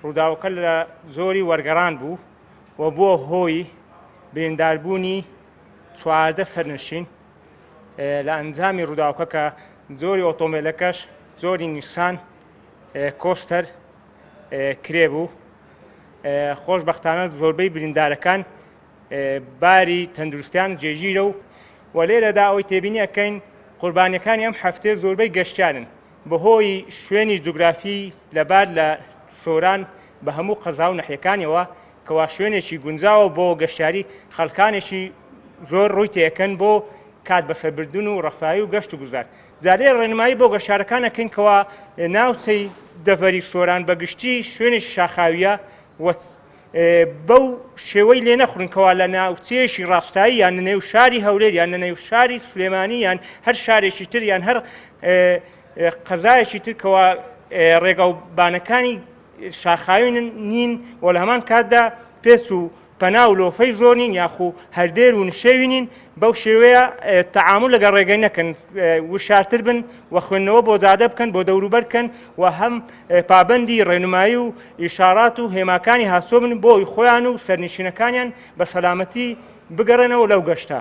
ڕووداوەکە لە زۆری وەرگەڕان بوو و بۆ هۆی برینداربوونی 14 سەرنشین لە ئەنجامی ڕووداوەکە کە زۆری ئۆتۆمبیلەکەش زۆری نیسان کۆستەر کرێبوو. خۆشبەختانە زۆربەی بریندارەکان باری تەندروستیان جێژیرە و لێرەدا ئەوەی تێبینی ئەەکەین قوربانیەکانی ئەم هەفتێ زۆربەی گەشتیانن بەهۆی شوێنی جوگرافی لەبار لە سۆران بە هەموو قەزا و نەحیەکانیەوە کەوا شوێنێکی گونجاوە بۆ گەشتیاری خەڵکانێکی زۆر ڕووی تێەکەن بۆ کات بەسەربردن و ڕەفایی و گەشت و گوزار. جارێ ڕێنمایی بۆ گەشتارەکان ئەکەین کەوا ناوچەی دەڤەری سۆران بەگشتی شوێنێکی شاخاویە بەو شێوەی لێ نەخورنکەوە لە ناوچەیەشی ڕاستایی یان نەنێو شاری هەولێر یان نەنێو شاری سولێمانی یان هەر شارێکی تر یان هەر قەزایەکی تر کەوا ڕێگەوبانەکانی شاخاوی نین و لە هەمان کاتدا پێچ و پەنا و لۆفەی زۆر نین یاخو هەردێر و نشێوی نین بەو شێوەیە تەعامل لەگەڵ ڕێگەی نەکەن وشارتر بن و خوێندنەوە بۆ زادە بکەن بۆ دەوروبەر بکەن و هەم پابەندی ڕێنمایی و ئیشارات و هێماکانی هاسۆ بن بۆی خۆیان و سەرنشینەکانیان بە سەلامەتی بگەڕێنەوە لەو گەشتە.